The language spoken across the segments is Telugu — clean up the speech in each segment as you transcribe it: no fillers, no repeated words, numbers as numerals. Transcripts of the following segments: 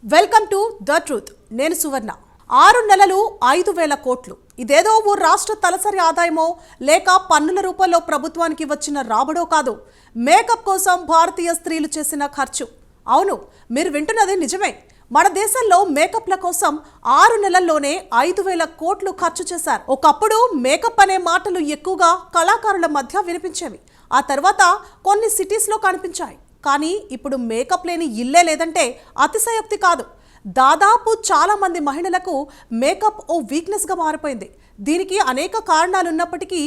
Welcome to the truth. నేను సువర్ణ. 6 నెలలు 5,000 కోట్లు. ఇదేదో ఓ రాష్ట్ర తలసరి ఆదాయమో లేక పన్నుల రూపంలో ప్రభుత్వానికి వచ్చిన రాబడో కాదు. మేకప్ కోసం భారతీయ స్త్రీలు చేసిన ఖర్చు. అవును, మీరు వింటున్నది నిజమే. మన దేశంలో మేకప్ల కోసం 6 నెలల్లోనే 5,000 కోట్లు ఖర్చు చేశారు. ఒకప్పుడు మేకప్ అనే మాటలు ఎక్కువగా కళాకారుల మధ్య వినిపించేవి. ఆ తర్వాత కొన్ని సిటీస్లో కనిపించాయి. కానీ ఇప్పుడు మేకప్ లేని ఇల్లే లేదంటే అతిశయోక్తి కాదు. దాదాపు చాలా మంది మహిళలకు మేకప్ ఓ వీక్నెస్గా మారిపోయింది. దీనికి అనేక కారణాలున్నప్పటికీ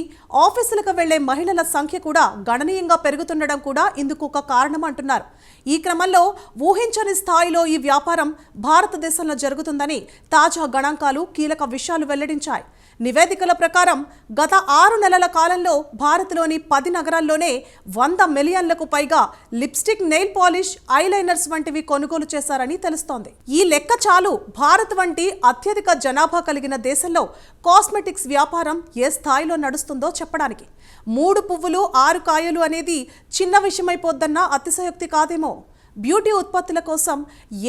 ఆఫీసులకు వెళ్లే మహిళల సంఖ్య కూడా గణనీయంగా పెరుగుతుండడం కూడా ఇందుకు ఒక కారణం అంటున్నారు. ఈ క్రమంలో ఊహించని స్థాయిలో ఈ వ్యాపారం భారతదేశంలో జరుగుతుందని తాజా గణాంకాలు కీలక విషయాలు వెల్లడించాయి. నివేదికల ప్రకారం గత 6 నెలల కాలంలో భారత్లోని 10 నగరాల్లోనే 100 మిలియన్లకు పైగా లిప్స్టిక్, నెయిల్ పాలిష్, ఐలైనర్స్ వంటివి కొనుగోలు చేశారని తెలుస్తోంది. ఈ లెక్క చాలు భారత్ వంటి అత్యధిక జనాభా కలిగిన దేశంలో కాస్మెటిక్స్ వ్యాపారం ఏ స్థాయిలో నడుస్తుందో చెప్పడానికి. 3 పువ్వులు 6 కాయలు అనేది చిన్న విషయమైపోద్దన్న అతిశయోక్తి కాదేమో. బ్యూటీ ఉత్పత్తుల కోసం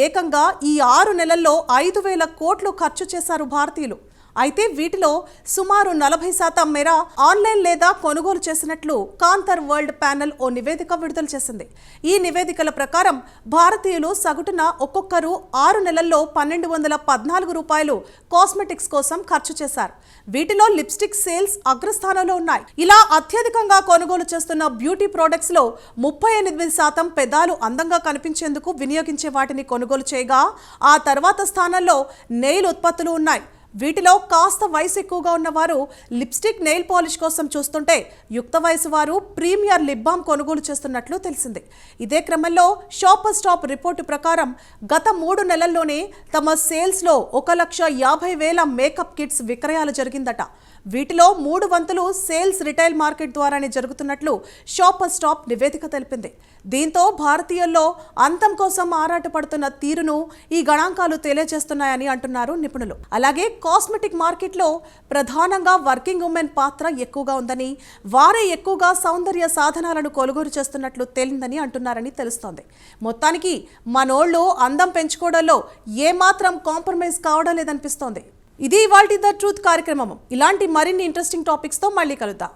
ఏకంగా ఈ 6 నెలల్లో 5,000 కోట్లు ఖర్చు చేశారు భారతీయులు. అయితే వీటిలో సుమారు 40% మేర ఆన్లైన్ లేదా కొనుగోలు చేసినట్లు కాంతర్ వరల్డ్ ప్యానెల్ ఓ నివేదిక విడుదల చేసింది. ఈ నివేదికల ప్రకారం భారతీయులు సగటున ఒక్కొక్కరు 6 నెలల్లో 1,214 రూపాయలు కాస్మెటిక్స్ కోసం ఖర్చు చేశారు. వీటిలో లిప్స్టిక్ సేల్స్ అగ్రస్థానంలో ఉన్నాయి. ఇలా అత్యధికంగా కొనుగోలు చేస్తున్న బ్యూటీ ప్రొడక్ట్స్ లో 38% పెదాలు అందంగా కనిపించేందుకు వినియోగించే వాటిని కొనుగోలు చేయగా, ఆ తర్వాత స్థానంలో నెయిల్ ఉత్పత్తులు ఉన్నాయి. వీటిలో కాస్త వయసు ఎక్కువగా ఉన్నవారు లిప్స్టిక్, నెయిల్ పాలిష్ కోసం చూస్తుంటే, యుక్త వయసు వారు ప్రీమియర్ లిప్ బామ్ కొనుగోలు చేస్తున్నట్లు తెలిసింది. ఇదే క్రమంలో షాపర్ స్టాప్ రిపోర్టు ప్రకారం గత 3 నెలల్లోనే తమ సేల్స్లో 1,50,000 మేకప్ కిట్స్ విక్రయాలు జరిగిందట. వీటిలో 3 వంతులు సేల్స్ రిటైల్ మార్కెట్ ద్వారానే జరుగుతున్నట్లు షాపర్ స్టాప్ నివేదిక తెలిపింది. దీంతో భారతీయుల్లో అంతం కోసం ఆరాటపడుతున్న తీరును ఈ గణాంకాలు తెలియజేస్తున్నాయని అంటున్నారు నిపుణులు. అలాగే కాస్మెటిక్ మార్కెట్లో ప్రధానంగా వర్కింగ్ ఉమెన్ పాత్ర ఎక్కువగా ఉందని, వారే ఎక్కువగా సౌందర్య సాధనాలను కొనుగోలు చేస్తున్నట్లు తేలిందని అంటున్నారని తెలుస్తోంది. మొత్తానికి మనోళ్ళు అందం పెంచుకోవడంలో ఏమాత్రం కాంప్రమైజ్ కావడం లేదనిపిస్తోంది. ఇది ఇవాల్టి ద ట్రూత్ కార్యక్రమం. ఇలాంటి మరిన్ని ఇంట్రెస్టింగ్ టాపిక్స్తో మళ్ళీ కలుద్దాం.